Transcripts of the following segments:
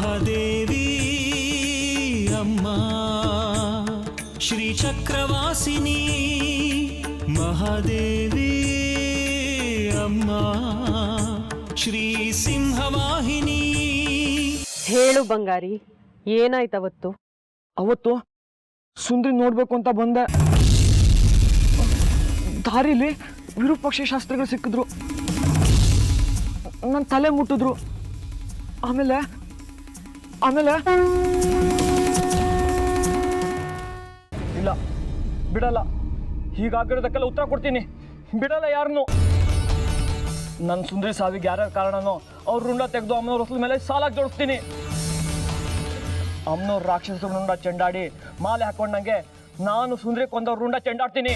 ಮಹಾದೇವಿ ಅಮ್ಮ ಶ್ರೀ ಚಕ್ರವಾಸಿನಿ ಮಹಾದೇವಿ ಅಮ್ಮ ಶ್ರೀ ಸಿಂಹವಾಹಿನಿ. ಹೇಳು ಬಂಗಾರಿ, ಏನಾಯ್ತವತ್ತು? ಅವತ್ತು ಸುಂದ್ರಿ ನೋಡ್ಬೇಕು ಅಂತ ಬಂದೆ. ದಾರಿಲಿ ವಿರೂಪಾಕ್ಷ ಶಾಸ್ತ್ರಿಗಳು ಸಿಕ್ಕಿದ್ರು. ನನ್ನ ತಲೆ ಮುಟ್ಟಿದ್ರು. ಆಮೇಲೆ ಇಲ್ಲ, ಬಿಡಲ್ಲ. ಹೀಗಾಗಿರೋದಕ್ಕೆಲ್ಲ ಉತ್ತರ ಕೊಡ್ತೀನಿ. ಬಿಡಲ್ಲ ಯಾರನ್ನು. ನನ್ನ ಸುಂದ್ರಿ ಸಾವಿಗೆ ಯಾರ್ಯಾರ ಕಾರಣನೋ ಅವ್ರ ರುಂಡ ತೆಗೆದು ಅಮ್ಮನವ್ರ ಹೊಸಲ ಮೇಲೆ ಸಾಲಾಗಿ ಜೋಡಿಸ್ತೀನಿ. ಅಮ್ಮನವ್ರ ರಾಕ್ಷಸ ರುಂಡ ಚೆಂಡಾಡಿ ಮಾಲೆ ಹಾಕೊಂಡಂಗೆ ನಾನು ಸುಂದ್ರಿ ಕೊಂದವ್ರ ರುಂಡ ಚೆಂಡಾಡ್ತೀನಿ.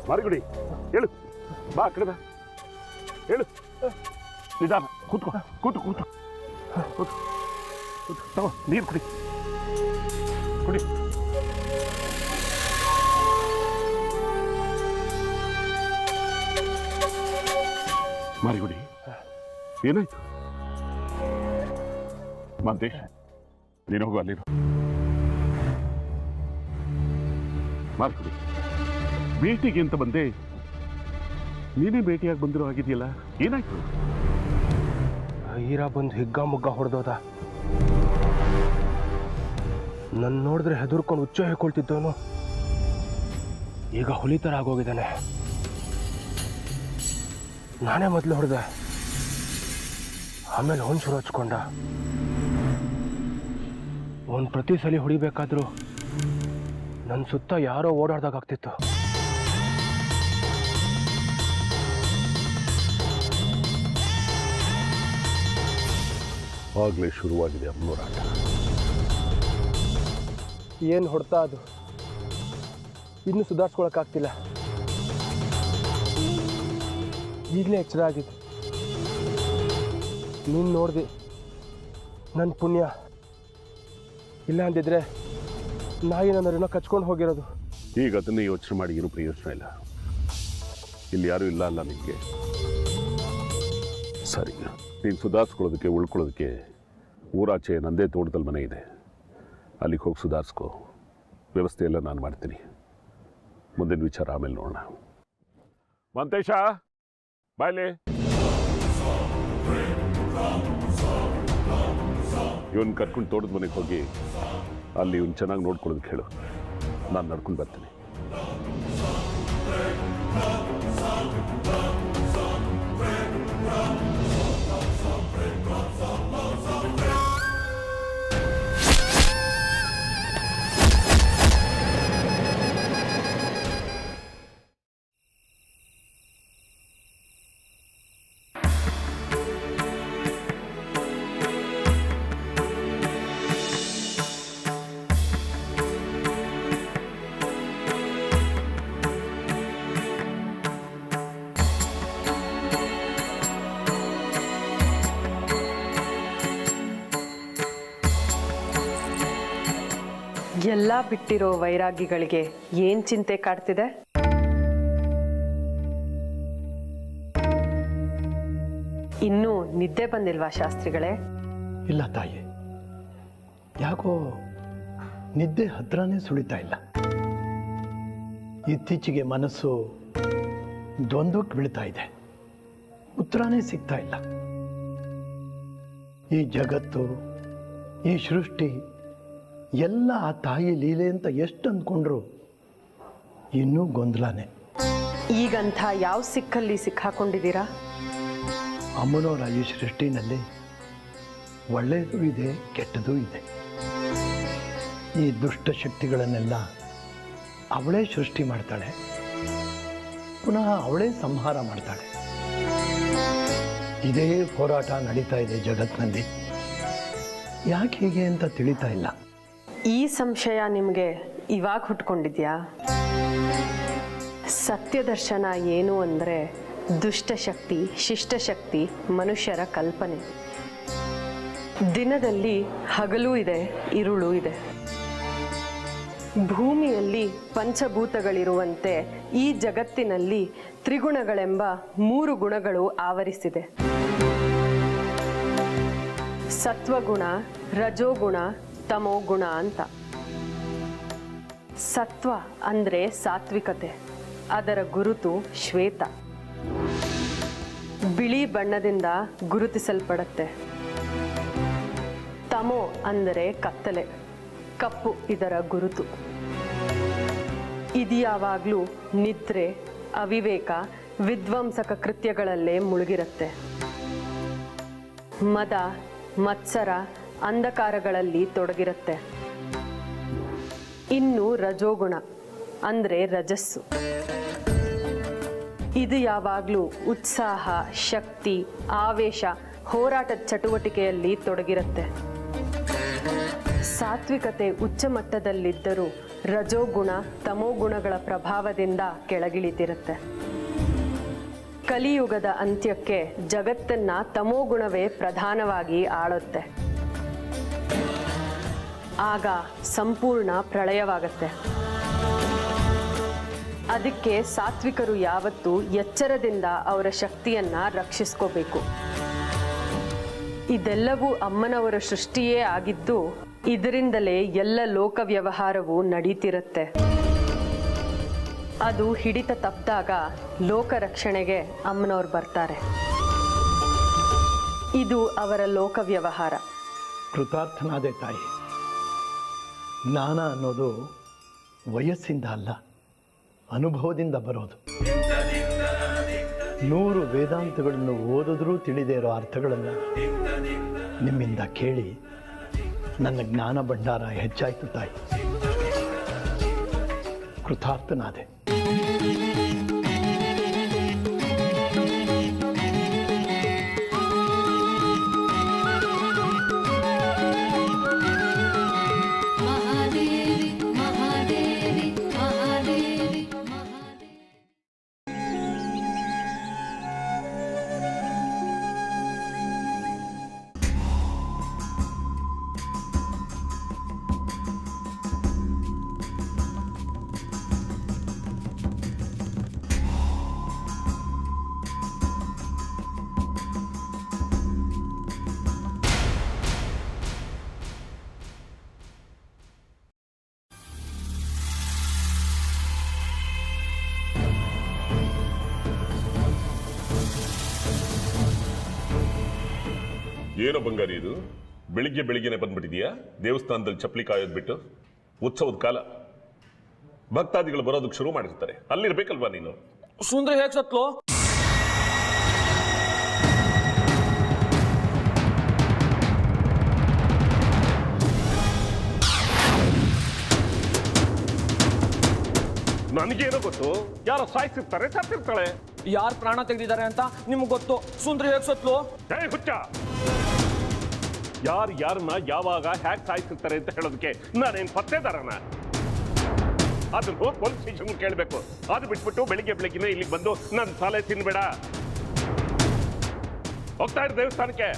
ಮಾರಿಗುಡಿ ಹೇಳು, ಬಾ ಕಡೆ ಬಾ, ಹೇಳು. ನಿಧಾನ, ಕೂತು ತಗೋ, ನೀರು ಕುಡಿ. ಮಾರಿಗುಡಿ, ಏನಾಯ್ತು? ಮಾಂತೇಶ್, ನೀನು ಹೋಗು, ಅಲ್ಲಿರು. ಮಾರಿಗುಡಿ, ಭೇಟಿಗೆ ಅಂತ ಬಂದೆ, ನೀನೇ ಭೇಟಿಯಾಗಿ ಬಂದಿರೋ ಆಗಿದೆಯಲ್ಲ, ಏನಾಯ್ತು? ಹೀರ ಬಂದು ಹಿಗ್ಗ ಮುಗ್ಗ ಹೊಡೆದೋದ. ನನ್ನ ನೋಡಿದ್ರೆ ಹೆದರ್ಕೊಂಡು ಹುಚ್ಚ ಹೇಳ್ಕೊಳ್ತಿದ್ದವನು ಈಗ ಹುಲಿ ಥರ ಆಗೋಗಿದ್ದಾನೆ. ನಾನೇ ಮೊದಲು ಹೊಡೆದೆ, ಆಮೇಲೆ ಅವನು ಶುರು ಹಚ್ಕೊಂಡ. ಅವನು ಪ್ರತಿ ಸಲ ಹೊಡಿಬೇಕಾದ್ರೂ ನನ್ನ ಸುತ್ತ ಯಾರೋ ಓಡಾಡ್ದಾಗ್ತಿತ್ತು. ಆಗಲೇ ಶುರುವಾಗಿದೆ ಅಮ್ಮನವರ ಆಟ. ಏನು ಹೊಡ್ತಾ ಅದು, ಇನ್ನೂ ಸುಧಾರಿಸ್ಕೊಳಕ್ಕಾಗ್ತಿಲ್ಲ. ಈಗಲೇ ಎಚ್ಚರ ಆಗಿದೆ. ನೀನು ನೋಡ್ದೆ, ನನ್ನ ಪುಣ್ಯ. ಇಲ್ಲ ಅಂದಿದ್ರೆ ನಾಯಿ ನನ್ನ ಕಚ್ಕೊಂಡು ಹೋಗಿರೋದು. ಈಗ ಅದನ್ನೇ ಯೋಚನೆ ಮಾಡಿ ಏನೂ ಪ್ರಯೋಜನ ಇಲ್ಲ. ಇಲ್ಲಿ ಯಾರೂ ಇಲ್ಲ ಅಲ್ಲ ನಿಮಗೆ. ಸರಿ, ನೀನು ಸುಧಾರಿಸ್ಕೊಳ್ಳೋದಕ್ಕೆ ಉಳ್ಕೊಳ್ಳೋದಕ್ಕೆ ಊರಾಚೆ ನಂದೇ ತೋಟದಲ್ಲಿ ಮನೆ ಇದೆ, ಅಲ್ಲಿಗೆ ಹೋಗಿ ಸುಧಾರಿಸ್ಕೋ. ವ್ಯವಸ್ಥೆ ಎಲ್ಲ ನಾನು ಮಾಡ್ತೀನಿ. ಮುಂದಿನ ವಿಚಾರ ಆಮೇಲೆ ನೋಡೋಣ. ಮಂತೇಶ, ಬಾಯ್ಲೆ. ಇವನ್ ಕರ್ಕೊಂಡು ತೋಟದ ಮನೆಗೆ ಹೋಗಿ ಅಲ್ಲಿ ಇವನು ಚೆನ್ನಾಗಿ ನೋಡ್ಕೊಳ್ಳೋದಕ್ಕೆ ಹೇಳು. ನಾನು ನಡ್ಕೊಂಡು ಬರ್ತೀನಿ. ಎಲ್ಲ ಬಿಟ್ಟಿರೋ ವೈರಾಗಿಗಳಿಗೆ ಏನ್ ಚಿಂತೆ ಕಾಡ್ತಿದೆ? ಇನ್ನೂ ನಿದ್ದೆ ಬಂದಿಲ್ವಾ ಶಾಸ್ತ್ರಿಗಳೇ? ಇಲ್ಲ ತಾಯಿ, ಯಾಕೋ ನಿದ್ದೆ ಹತ್ರನೇ ಸುಳಿತಾ ಇಲ್ಲ. ಇತ್ತೀಚೆಗೆ ಮನಸ್ಸು ದ್ವಂದ್ವಕ್ಕೆ ಬೀಳ್ತಾ ಇದೆ. ಉತ್ತರನೇ ಸಿಗ್ತಾ ಇಲ್ಲ. ಈ ಜಗತ್ತು, ಈ ಸೃಷ್ಟಿ ಎಲ್ಲ ಆ ತಾಯಿ ಲೀಲೆ ಅಂತ ಎಷ್ಟು ಅಂದ್ಕೊಂಡ್ರು ಇನ್ನೂ ಗೊಂದಲನೇ. ಈಗಂಥ ಯಾವ ಸಿಕ್ಕಲ್ಲಿ ಸಿಕ್ಕಾಕೊಂಡಿದ್ದೀರಾ? ಅಮ್ಮನವರ ಈ ಸೃಷ್ಟಿನಲ್ಲಿ ಒಳ್ಳೆಯದು ಇದೆ, ಕೆಟ್ಟದೂ ಇದೆ. ಈ ದುಷ್ಟ ಶಕ್ತಿಗಳನ್ನೆಲ್ಲ ಅವಳೇ ಸೃಷ್ಟಿ ಮಾಡ್ತಾಳೆ, ಪುನಃ ಅವಳೇ ಸಂಹಾರ ಮಾಡ್ತಾಳೆ. ಇದೇ ಹೋರಾಟ ನಡೀತಾ ಇದೆ ಜಗತ್ತಿನಲ್ಲಿ. ಯಾಕೆ ಹೀಗೆ ಅಂತ ತಿಳಿತಾ ಇಲ್ಲ. ಈ ಸಂಶಯ ನಿಮಗೆ ಇವಾಗ ಹುಟ್ಕೊಂಡಿದ್ಯಾ? ಸತ್ಯದರ್ಶನ ಏನು ಅಂದರೆ ದುಷ್ಟಶಕ್ತಿ, ಶಿಷ್ಟಶಕ್ತಿ ಮನುಷ್ಯರ ಕಲ್ಪನೆ. ದಿನದಲ್ಲಿ ಹಗಲು ಇದೆ, ಇರುಳು ಇದೆ. ಭೂಮಿಯಲ್ಲಿ ಪಂಚಭೂತಗಳಿರುವಂತೆ ಈ ಜಗತ್ತಿನಲ್ಲಿ ತ್ರಿಗುಣಗಳೆಂಬ 3 ಗುಣಗಳು ಆವರಿಸಿದೆ. ಸತ್ವಗುಣ, ರಜೋಗುಣ, ತಮೋಗುಣ ಅಂತ. ಸತ್ವ ಅಂದರೆ ಸಾತ್ವಿಕತೆ, ಅದರ ಗುರುತು ಶ್ವೇತ, ಬಿಳಿ ಬಣ್ಣದಿಂದ ಗುರುತಿಸಲ್ಪಡುತ್ತೆ. ತಮೋ ಅಂದರೆ ಕತ್ತಲೆ, ಕಪ್ಪು ಇದರ ಗುರುತು. ಇದು ಯಾವಾಗಲೂ ನಿದ್ರೆ, ಅವಿವೇಕ, ವಿಧ್ವಂಸಕ ಕೃತ್ಯಗಳಲ್ಲೇ ಮುಳುಗಿರುತ್ತೆ. ಮದ, ಮತ್ಸರ, ಅಂಧಕಾರಗಳಲ್ಲಿ ತೊಡಗಿರುತ್ತೆ. ಇನ್ನು ರಜೋಗುಣ ಅಂದರೆ ರಜಸ್ಸು. ಇದು ಯಾವಾಗಲೂ ಉತ್ಸಾಹ, ಶಕ್ತಿ, ಆವೇಶ, ಹೋರಾಟದ ಚಟುವಟಿಕೆಯಲ್ಲಿ ತೊಡಗಿರುತ್ತೆ. ಸಾತ್ವಿಕತೆ ಉಚ್ಚ ಮಟ್ಟದಲ್ಲಿದ್ದರೂ ರಜೋಗುಣ, ತಮೋಗುಣಗಳ ಪ್ರಭಾವದಿಂದ ಕೆಳಗಿಳಿತಿರುತ್ತೆ. ಕಲಿಯುಗದ ಅಂತ್ಯಕ್ಕೆ ಜಗತ್ತನ್ನ ತಮೋಗುಣವೇ ಪ್ರಧಾನವಾಗಿ ಆಳುತ್ತೆ. ಆಗ ಸಂಪೂರ್ಣ ಪ್ರಳಯವಾಗುತ್ತೆ. ಅದಕ್ಕೆ ಸಾತ್ವಿಕರು ಯಾವತ್ತೂ ಎಚ್ಚರದಿಂದ ಅವರ ಶಕ್ತಿಯನ್ನ ರಕ್ಷಿಸ್ಕೋಬೇಕು. ಇದೆಲ್ಲವೂ ಅಮ್ಮನವರ ಸೃಷ್ಟಿಯೇ ಆಗಿದ್ದು, ಇದರಿಂದಲೇ ಎಲ್ಲ ಲೋಕ ವ್ಯವಹಾರವೂ ನಡೀತಿರುತ್ತೆ. ಅದು ಹಿಡಿತ ತಪ್ಪಿದಾಗ ಲೋಕ ರಕ್ಷಣೆಗೆ ಅಮ್ಮನವ್ರು ಬರ್ತಾರೆ. ಇದು ಅವರ ಲೋಕ ವ್ಯವಹಾರ. ಕೃತಾರ್ಥನಾದೆ ತಾಯಿ. ಜ್ಞಾನ ಅನ್ನೋದು ವಯಸ್ಸಿಂದ ಅಲ್ಲ, ಅನುಭವದಿಂದ ಬರೋದು. 100 ವೇದಾಂತಗಳನ್ನು ಓದಿದ್ರೂ ತಿಳಿದೇ ಇರೋ ಅರ್ಥಗಳನ್ನು ನಿಮ್ಮಿಂದ ಕೇಳಿ ನನ್ನ ಜ್ಞಾನ ಭಂಡಾರ ಹೆಚ್ಚಾಯಿತು ತಾಯಿ. ಕೃತಾರ್ಥನಾದೆ. ಏನೋ ಬಂಗಾರಿ ಇದು, ಬೆಳಿಗ್ಗೆನೆ ಬಂದ್ಬಿಟ್ಟಿದೀಯಾ? ದೇವಸ್ಥಾನದಲ್ಲಿ ಚಪ್ಪಲಿ ಕಾಯೋದು ಬಿಟ್ಟು. ಉತ್ಸವದ ಕಾಲ, ಭಕ್ತಾದಿಗಳು ಬರೋದಕ್ಕೆ ಶುರು ಮಾಡಿರ್ತಾರೆ, ಅಲ್ಲಿರ್ಬೇಕಲ್ವಾ ನೀನು? ಸುಂದ್ರಿ ಹೇಗೆ ಸತ್ಲು? ನನಗೇನೋ ಗೊತ್ತು, ಯಾರೋ ಸಾಯಿಸಿರ್ತಾರೆ, ಸತ್ತಿರ್ತಾಳೆ. ಯಾರು ಪ್ರಾಣ ತೆಗೆದಿದ್ದಾರೆ ಅಂತ ನಿಮ್ಗೆ ಗೊತ್ತು. ಸುಂದ್ರಿ ಹೇಗೆ ಸತ್ಲು? ಹುಚ್ಚ, ಯಾರನ್ನ ಯಾವಾಗ ಹ್ಯಾಕ್ ಸಾಯಿಸಿರ್ತಾರೆ ಅಂತ ಹೇಳೋದಕ್ಕೆ ನಾನೇನ್ ಪತ್ತೇದಾರನ? ಅದನ್ನ ಹೋಗಿ ಪೊಲೀಸ್ ಸ್ಟೇಷನ್ ಕೇಳಬೇಕು. ಅದು ಬಿಟ್ಬಿಟ್ಟು ಬೆಳಿಗ್ಗೆನೆ ಇಲ್ಲಿಗೆ ಬಂದು ನನ್ನ ಸಾಲೆ ತಿನ್ಬೇಡ. ಹೋಗ್ತಾ ಇರು ದೇವಸ್ಥಾನಕ್ಕೆ.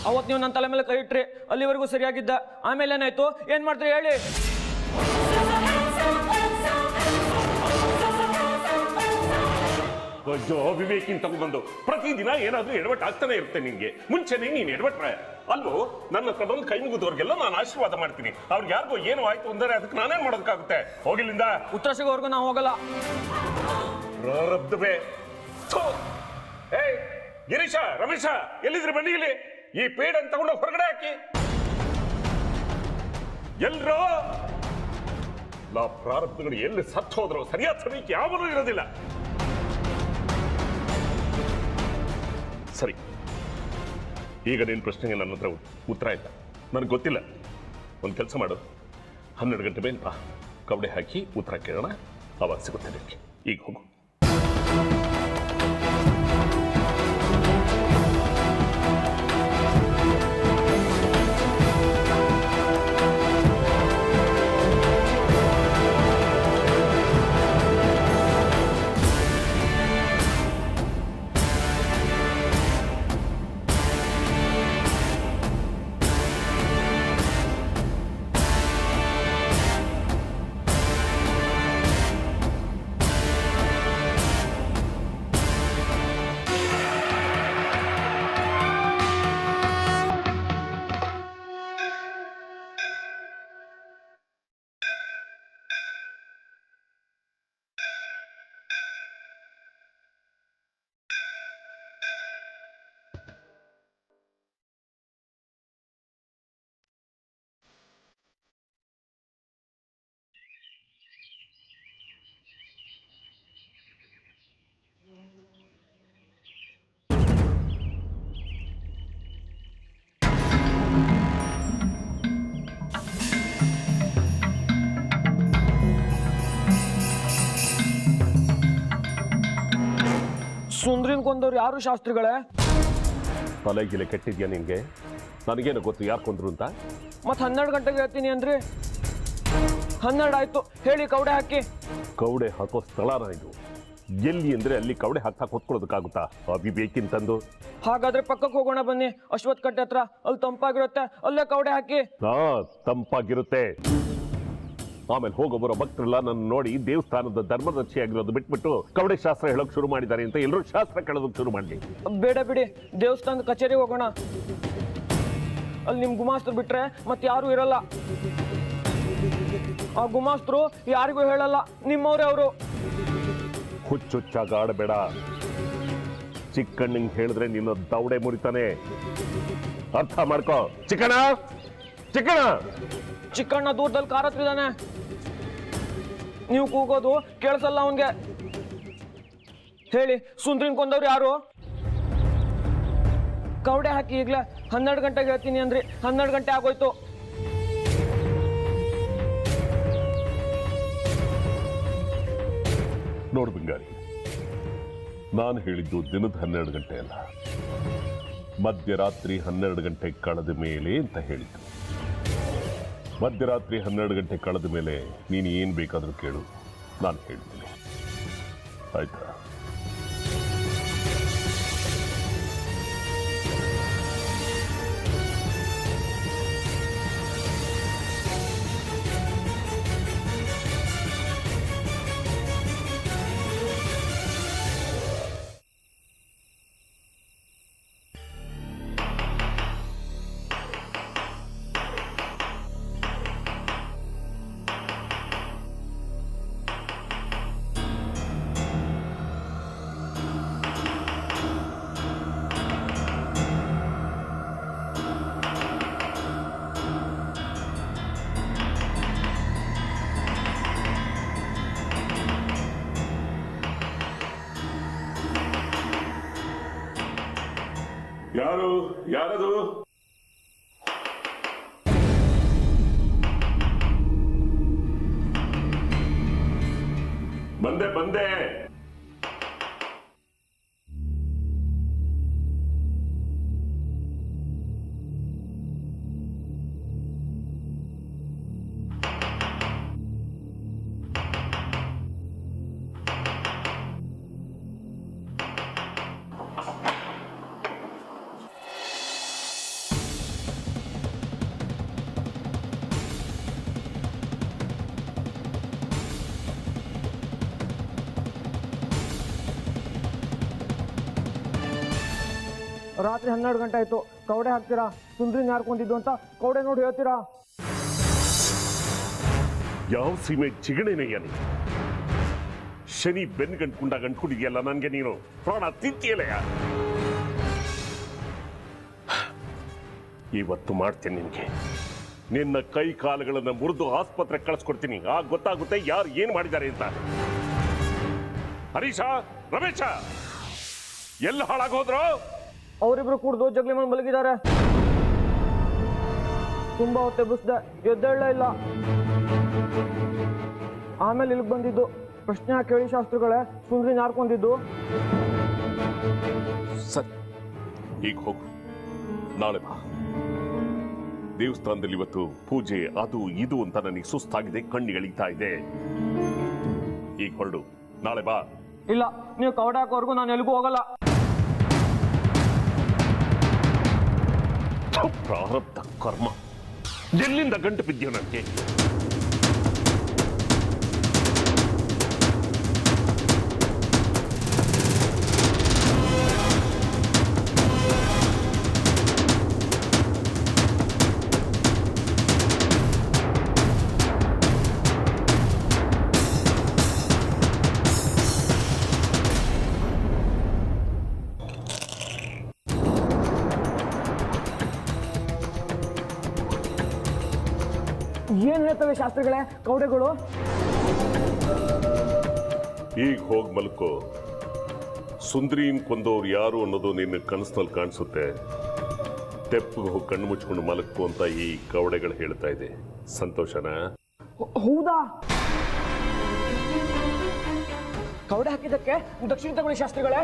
ಅವತ್ತು ನೀವು ನನ್ನ ತಲೆ ಮೇಲೆ ಕೈ ಇಟ್ರಿ, ಅಲ್ಲಿವರೆಗೂ ಸರಿಯಾಗಿದ್ದ. ಆಮೇಲೆ ಏನಾಯ್ತು? ಏನ್ ಮಾಡ್ತೀರಿ ಹೇಳಿ? ವಿವೇಕಿನ್ ತಗೊಂಡ್ಬಂದು ಪ್ರತಿದಿನ ಏನಾದ್ರೂ ಎಡವಟ್ಟು ಆಗ್ತಾನೆ ಇರುತ್ತೆ ನಿನ್ಗೆ. ಮುಂಚೆನೆ ನೀನ್ ಎಡವಟ್ರೆ ಅಲ್ವೋ, ನನ್ನ ಹತ್ರ ಬಂದು ಕೈ ಮುಗಿದವ್ರಿಗೆಲ್ಲ ನಾನು ಆಶೀರ್ವಾದ ಮಾಡ್ತೀನಿ. ಅವ್ರಿಗೆ ಯಾರಿಗೋ ಏನೋ ಆಯ್ತು ಅಂದರೆ ಅದಕ್ಕೆ ನಾನೇನ್ ಮಾಡೋದಕ್ಕಾಗುತ್ತೆ? ಹೋಗಿಲ್ಲಿಂದ. ಉತ್ತರ ಸಿಗೋವರೆಗೂ ನಾವು ಹೋಗಲ್ಲ. ಪ್ರಾರಬ್ಧವೇ. ಗಿರೀಶ, ರಮೇಶ, ಎಲ್ಲಿದ್ರೆ ಬನ್ನಿ ಇಲ್ಲಿ. ಈ ಪೇಡನ್ನು ತಗೊಂಡು ಹೊರಗಡೆ ಹಾಕಿ. ಎಲ್ರೋ ನಾ ಪ್ರಾರಬ್ಧಗಳು ಎಲ್ಲಿ ಸತ್ತು ಹೋದ್ರು ಸರಿಯಾದ ಸಮಯಕ್ಕೆ ಯಾವನೂ ಇರೋದಿಲ್ಲ. ಸರಿ, ಈಗ ನಿನ್ನ ಪ್ರಶ್ನೆಗೆ ನನ್ನ ಹತ್ರ ಉತ್ತರ ಆಯ್ತಾ? ನನಗೆ ಗೊತ್ತಿಲ್ಲ. ಒಂದು ಕೆಲಸ ಮಾಡು, 12 ಗಂಟೆ ಮೇಲೆ ಬಾ, ಕವಡೆ ಹಾಕಿ ಉತ್ತರ ಕೇಳೋಣ. ಅವಾಗ ಸಿಗುತ್ತೆ ನಿಮಗೆ. ಈಗ ಹೋಗು. ಸುಂದ್ರಿನ್ ಕೊಂದವ್ರು ಯಾರು ಶಾಸ್ತ್ರಿಗಳೇ? ತಲೆಗಿಲೆ ಕೆಟ್ಟಿದ್ಯಾ ನಿನಗೆ? ನನಗೇನು ಗೊತ್ತು ಯಾರು ಕೊಂದ್ರು ಅಂತ? ಮತ್ತೆ 12 ಗಂಟೆಗೆ ಹೇಳ್ತೀನಿ ಅಂದ್ರಿ. 12 ಆಯ್ತು, ಹೇಳಿ ಕೌಡೆ ಹಾಕಿ. ಕೌಡೆ ಹಾಕೋ ಸ್ಥಳನ ಇದು? ಎಲ್ಲಿ ಅಂದ್ರೆ ಅಲ್ಲಿ ಕೌಡೆ ಹಾಕ್ತಾ ಹೊತ್ಕೊಳ್ಳೋದಕ್ಕಾಗುತ್ತಾ? ಅವಿಬೇಕಿಂತಂದು. ಹಾಗಾದ್ರೆ ಪಕ್ಕಕ್ಕೆ ಹೋಗೋಣ ಬನ್ನಿ, ಅಶ್ವತ್ಥ ಕಟ್ಟೆ ಹತ್ರ, ಅಲ್ಲಿ ತಂಪಾಗಿರುತ್ತೆ, ಅಲ್ಲೇ ಕೌಡೆ ಹಾಕಿ. ತಂಪಾಗಿರುತ್ತೆ. ಆಮೇಲೆ ಹೋಗೋಬರೋ ಭಕ್ತರೆಲ್ಲ ನನ್ನ ನೋಡಿ ದೇವಸ್ಥಾನದ ಧರ್ಮದರ್ಶಿಯಾಗಿರೋದು ಬಿಟ್ಬಿಟ್ಟು ಕವಡೆ ಶಾಸ್ತ್ರ ಹೇಳೋಕೆ ಶುರು ಮಾಡಿದ್ದಾರೆ ಅಂತ ಎಲ್ಲರೂ ಶಾಸ್ತ್ರ ಕೇಳೋದಕ್ಕೆ ಶುರು ಮಾಡಿ. ಬೇಡ ಬಿಡಿ, ದೇವಸ್ಥಾನದ ಕಚೇರಿಗೆ ಹೋಗೋಣ. ಅಲ್ಲಿ ನಿಮ್ ಗುಮಾಸ್ತರು ಬಿಟ್ರೆ ಮತ್ತೆ ಯಾರು ಇರಲ್ಲ. ಆ ಗುಮಾಸ್ತರು ಯಾರಿಗೂ ಹೇಳಲ್ಲ, ನಿಮ್ಮವ್ರೆ ಅವರು. ಹುಚ್ಚುಚ್ಚಾಗ ಆಡಬೇಡ. ಚಿಕ್ಕಣ್ಣಂಗೆ ಹೇಳಿದ್ರೆ ನಿನ್ನ ದೌಡೆ ಮುರಿತಾನೆ, ಅರ್ಥ ಮಾಡ್ಕೋ. ಚಿಕ್ಕಣ್ಣ ಚಿಕ್ಕಣ್ಣ ಚಿಕ್ಕಣ್ಣ ದೂರದಲ್ಲಿ ಕಾರ್ ಹತ್ತಿದ್ದಾನೆ. ನೀವು ಕೂಗೋದು ಕೇಳಿಸಲ್ಲ ಅವನ್ಗೆ. ಹೇಳಿ, ಸುಂದ್ರಿನ್ ಕೊಂದವ್ರು ಯಾರು? ಕೌಡೆ ಹಾಕಿ ಈಗ್ಲೇ. 12 ಗಂಟೆಗೆ ಹೇಳ್ತೀನಿ ಅಂದ್ರಿ, 12 ಗಂಟೆ ಆಗೋಯ್ತು. ನೋಡು ಬಂಗಾರಿ, ನಾನು ಹೇಳಿದ್ದು ದಿನದ 12 ಗಂಟೆ ಅಲ್ಲ, ಮಧ್ಯರಾತ್ರಿ 12 ಗಂಟೆ ಕಳೆದ ಮೇಲೆ ಅಂತ ಹೇಳಿದ್ದು. ಮಧ್ಯರಾತ್ರಿ 12 ಗಂಟೆ ಕಳೆದ ಮೇಲೆ ನೀನು ಏನು ಬೇಕಾದರೂ ಕೇಳು, ನಾನು ಹೇಳ್ತೀನಿ. ಆಯ್ತಾ? ಯಾರದು? ಬಂದೆ. ರಾತ್ರಿ 12 ಗಂಟೆ ಆಯ್ತು, ಕೌಡೆ ಹಾಕ್ತೀರಾ? ಸುಂದ್ರಿನ್ ಯಾರು ಕೊಂದಿದ್ದು ಅಂತ ಕೌಡೆ ನೋಡಿ ಹೇಳ್ತೀರಾ? ಯಾವ ಸೀಮೆ ಚಿಗಣೆನಯ್ಯ ನೀನು? ಶನಿ ಬೆನ್ಗಂಟ್ಕುಂಡ ಗಂಟ್ಕೊಂಡಿದ್ಯಲ್ಲ, ನನಗೆ ನೀನು ಪ್ರಾಣ ತಿಂತಿಯಲ್ಲಯ್ಯ. ಇವತ್ತು ಮಾಡ್ತೇನೆ ನಿನಗೆ. ನಿನ್ನ ಕೈ ಕಾಲುಗಳನ್ನು ಮುರಿದು ಆಸ್ಪತ್ರೆಗೆ ಕಳಿಸ್ಕೊಡ್ತೀನಿ. ಆಗ ಗೊತ್ತಾಗುತ್ತೆ ಯಾರು ಏನು ಮಾಡಿದ್ದಾರೆ ಅಂತ. ಹರೀಶ, ರಮೇಶ ಎಲ್ಲ ಹಾಳಾಗೋದ್ರು? ಅವರಿಬ್ರು ಕುಡ್ದು ಜಗ್ಲಿ ಮನ್ ಮಲಗಿದ್ದಾರೆ. ತುಂಬಾ ಹೊತ್ತೆ ಬುಸ್ದೆ, ಎದ್ದೇಳಲೇ ಇಲ್ಲ. ಆಮೇಲೆ ಇಲ್ಲಿಗೆ ಬಂದಿದ್ದು. ಪ್ರಶ್ನೆ ಕೇಳಿ ಶಾಸ್ತ್ರಿಗಳೇ, ಸುಂದ್ರಿನ್ ಯಾರು ಕೊಂದಿದ್ದು? ಸರಿ, ಈಗ ಹೋಗು, ನಾಳೆ ಬಾ. ದೇವಸ್ಥಾನದಲ್ಲಿ ಇವತ್ತು ಪೂಜೆ ಅದು ಇದು ಅಂತ ನನಗೆ ಸುಸ್ತಾಗಿದೆ, ಕಣ್ಣಿಗಳಿತಾ ಇದೆ. ಈಗ ಹೊರಡು, ನಾಳೆ ಬಾ. ಇಲ್ಲ, ನೀವು ಕೌಡೆ ಹಾಕೋವರೆಗೂ ನಾನು ಎಲ್ಲಿಗೂ ಹೋಗಲ್ಲ. ಪ್ರಾರಬ್ಧ ಕರ್ಮ, ಎಲ್ಲಿಂದ ಗಂಟು ಬಿದ್ಯೋ ನನಗೆ? ಏನ್ ಹೇಳ್ತವೆ ಶಾಸ್ತ್ರಿಗಳೇ ಕೌಡೆಗಳು? ಈಗ ಹೋಗಿ ಮಲ್ಕೋ. ಸುಂದ್ರೀನ್ ಕೊಂದವ್ರು ಯಾರು ಅನ್ನೋದು ನಿನ್ನ ಕನಸಿನಲ್ಲಿ ಕಾಣಿಸುತ್ತೆ. ತೆಪ್ಪಗೆ ಹೋಗಿ ಕಣ್ಣು ಮುಚ್ಕೊಂಡು ಮಲಕ್ಕು ಅಂತ ಈ ಕವಡೆಗಳು ಹೇಳ್ತಾ ಇದೆ. ಸಂತೋಷನಾ? ಹೌದಾ? ಕವಡೆ ಹಾಕಿದ್ದಕ್ಕೆ ದಕ್ಷಿಣ ತಗೊಳ್ಳಿ ಶಾಸ್ತ್ರಿಗಳೇ.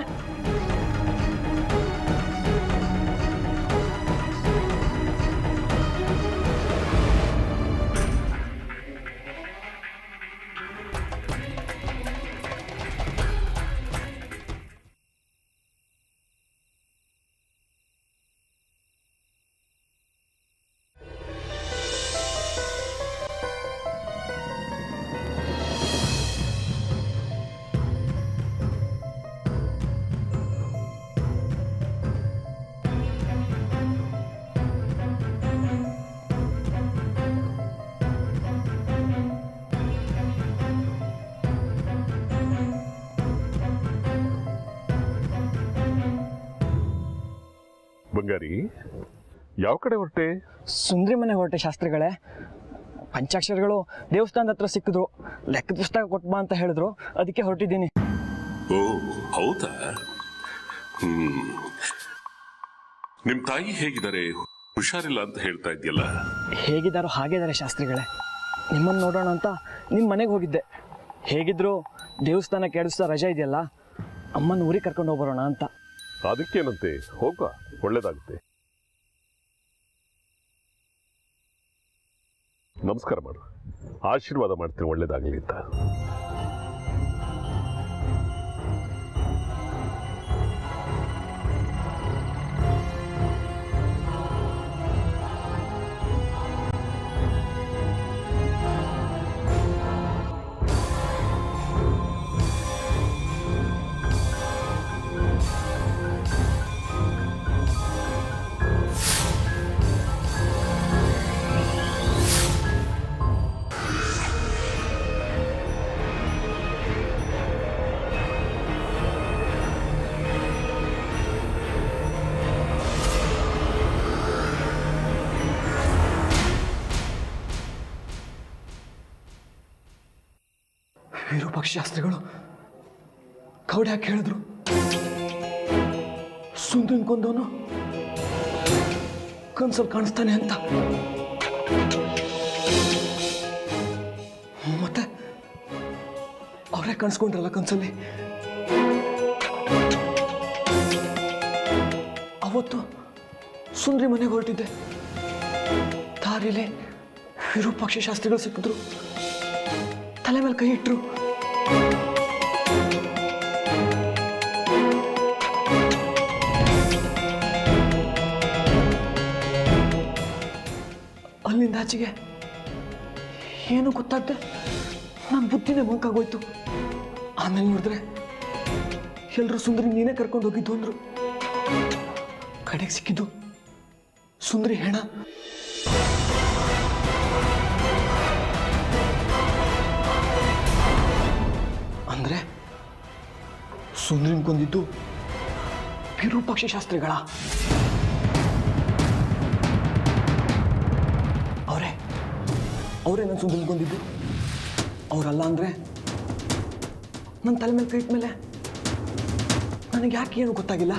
ಬಂಗಾರಿ, ಯಾವ ಕಡೆ ಹೊರಟೆ? ಸುಂದ್ರಿ ಮನೆ ಹೊರಟೆ ಶಾಸ್ತ್ರಿಗಳೇ. ಪಂಚಾಕ್ಷರಗಳು ದೇವಸ್ಥಾನದ ಹತ್ರ ಸಿಕ್ಕಿದ್ರು, ಲೆಕ್ಕದ ಪುಸ್ತಕ ಕೊಟ್ಬಾ ಅಂತ ಹೇಳಿದ್ರು, ಅದಕ್ಕೆ ಹೊರಟಿದ್ದೀನಿ. ಓ ಹೌದಾ? ನಿಮ್ ತಾಯಿ ಹೇಗಿದ್ದಾರೆ? ಹುಷಾರಿಲ್ಲ ಅಂತ ಹೇಳ್ತಾ ಇದೆಯಲ್ಲ. ಹೇಗಿದ್ದಾರೋ ಹಾಗಿದ್ದಾರೆ ಶಾಸ್ತ್ರಿಗಳೇ. ನಿಮ್ಮನ್ನು ನೋಡೋಣ ಅಂತ ನಿಮ್ಮ ಮನೆಗೆ ಹೋಗಿದ್ದೆ. ಹೇಗಿದ್ರು ದೇವಸ್ಥಾನ ಕೆಡಿಸ್ತಾ ರಜೆ ಇದೆಯಲ್ಲ, ಅಮ್ಮನ ಊರಿಗೆ ಕರ್ಕೊಂಡು ಹೋಗ್ಬರೋಣ ಅಂತ. ಅದಕ್ಕೇನಂತೆ, ಹೋಗ, ಒಳ್ಳೇದಾಗುತ್ತೆ. ನಮಸ್ಕಾರ ಮಾಡು, ಆಶೀರ್ವಾದ ಮಾಡ್ತೀನಿ ಒಳ್ಳೇದಾಗಲಿ ಅಂತ. ವಿರೂಪಾಕ್ಷ ಶಾಸ್ತ್ರಿಗಳು ಕವಡೆ ಹಾಕಿ ಹೇಳಿದ್ರು, ಸುಂದ್ರನ್ ಕೊಂದವನು ಕನ್ಸಲ್ಲಿ ಕಾಣಿಸ್ತಾನೆ ಅಂತ. ಮತ್ತೆ ಅವರೇ ಕಾಣಿಸ್ಕೊಂಡ್ರಲ್ಲ ಕನ್ಸಲ್ಲಿ. ಅವತ್ತು ಸುಂದ್ರಿ ಮನೆಗೆ ಹೊರಟಿದ್ದೆ. ದಾರಿಲಿ ವಿರೂಪಾಕ್ಷ ಶಾಸ್ತ್ರಿಗಳು ಸಿಕ್ಕಿದ್ರು, ತಲೆ ಮೇಲೆ ಕೈ ಇಟ್ರು. ಅಲ್ಲಿಂದ ಆಚೆಗೆ ಏನು ಗೊತ್ತಾಗ್ದೆ ನನ್ನ ಬುದ್ಧಿನೇ ಮಂಕಾಗೋಯ್ತು. ಆಮೇಲೆ ನೋಡಿದ್ರೆ ಎಲ್ಲರೂ ಸುಂದರಿ ನೀನೇ ಕರ್ಕೊಂಡು ಹೋಗಿದ್ದು ಅಂದ್ರು. ಕಡೆಗೆ ಸಿಕ್ಕಿದ್ದು ಸುಂದರಿ ಹೆಣ. ಅಂದ್ರೆ ಸುಂದ್ರಿನ್ ಕೊಂದಿದ್ದು ವಿರೂಪಾಕ್ಷ ಶಾಸ್ತ್ರಿಗಳ. ಅವರೇ ನನ್ನ ಸುಂದ್ರಿನ್ ಕೊಂದಿದ್ದು. ಅವರಲ್ಲ ಅಂದ್ರೆ ನನ್ನ ತಲೆ ಮೇಲೆ ಕೈ ಇಟ್ಮೇಲೆ ನನಗೆ ಯಾಕೆ ಏನು ಗೊತ್ತಾಗಿಲ್ಲ.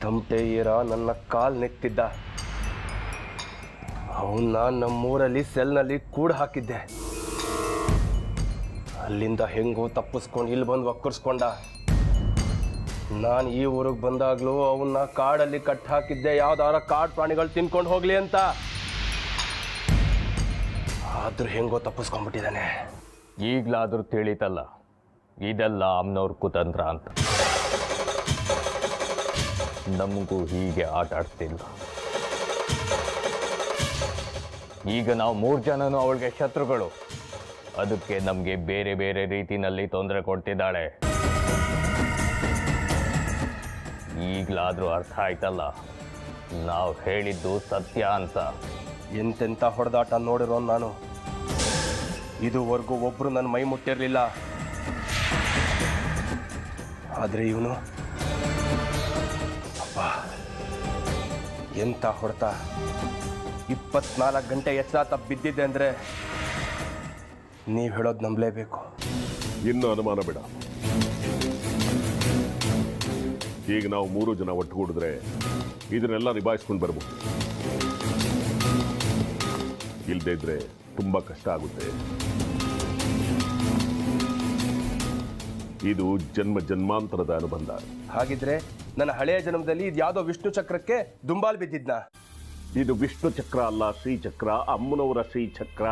ತಮಟೆ ಈರ ನನ್ನ ಕಾಲ್ ನೆತ್ತಿದ್ದ. ಅವನ್ನ ನಮ್ಮೂರಲ್ಲಿ ಸೆಲ್ನಲ್ಲಿ ಕೂಡ ಹಾಕಿದ್ದೆ. ಅಲ್ಲಿಂದ ಹೆಂಗೋ ತಪ್ಪಿಸ್ಕೊಂಡು ಇಲ್ಲಿ ಬಂದು ಒಕ್ಕರ್ಸ್ಕೊಂಡ. ನಾನು ಈ ಊರಿಗೆ ಬಂದಾಗ್ಲೂ ಅವನ್ನ ಕಾಡಲ್ಲಿ ಕಟ್ ಹಾಕಿದ್ದೆ, ಯಾವ್ದಾರ ಕಾಡು ಪ್ರಾಣಿಗಳು ತಿನ್ಕೊಂಡು ಹೋಗ್ಲಿ ಅಂತ. ಆದ್ರೂ ಹೆಂಗೋ ತಪ್ಪಿಸ್ಕೊಂಡ್ಬಿಟ್ಟಿದ್ದಾನೆ. ಈಗಲಾದರೂ ತಿಳಿತಲ್ಲ, ಇದೆಲ್ಲ ಅಮ್ಮನವ್ರ ಕುತಂತ್ರ ಅಂತ. ನಮಗೂ ಹೀಗೆ ಆಟ ಆಡ್ತಿಲ್ಲ. ಈಗ ನಾವು 3 ಜನನೂ ಅವಳಿಗೆ ಶತ್ರುಗಳು. ಅದಕ್ಕೆ ನಮಗೆ ಬೇರೆ ಬೇರೆ ರೀತಿಯಲ್ಲಿ ತೊಂದರೆ ಕೊಡ್ತಿದ್ದಾಳೆ. ಈಗಲಾದರೂ ಅರ್ಥ ಆಯ್ತಲ್ಲ, ನಾವು ಹೇಳಿದ್ದು ಸತ್ಯ ಅಂತ. ಎಂತೆಂಥ ಹೊಡೆದಾಟ ನೋಡಿರೋ ನಾನು. ಇದುವರೆಗೂ ಒಬ್ಬರು ನನ್ನ ಮೈ ಮುಟ್ಟಿರಲಿಲ್ಲ. ಆದರೆ ಇವನು ಅಪ್ಪ ಎಂಥ ಹೊಡೆತ. 24 ಗಂಟೆ ಎಚ್ಚರ ಬಿದ್ದಿದ್ದೆ ಅಂದರೆ ನೀವು ಹೇಳೋದು ನಂಬಲೇಬೇಕು. ಇನ್ನು ಅನುಮಾನ ಬೇಡ. ಈಗ ನಾವು 3 ಜನ ಒಟ್ಟುಗೂಡಿದ್ರೆ ಇದನ್ನೆಲ್ಲ ನಿಭಾಯಿಸ್ಕೊಂಡು ಬರ್ಬೋದು. ಇಲ್ಲದೇ ಇದ್ರೆ ತುಂಬ ಕಷ್ಟ ಆಗುತ್ತೆ. ಇದು ಜನ್ಮ ಜನ್ಮಾಂತರದ ಅನುಬಂಧ. ಹಾಗಿದ್ರೆ ನನ್ನ ಹಳೆಯ ಜನ್ಮದಲ್ಲಿ ಇದು ಯಾವುದೋ ವಿಷ್ಣು ಚಕ್ರಕ್ಕೆ ದುಂಬಾಲ್ ಬಿದ್ದಿದ್ನ? ಇದು ವಿಷ್ಣು ಚಕ್ರ ಅಲ್ಲ, ಶ್ರೀಚಕ್ರ, ಅಮ್ಮನವರ ಶ್ರೀಚಕ್ರ.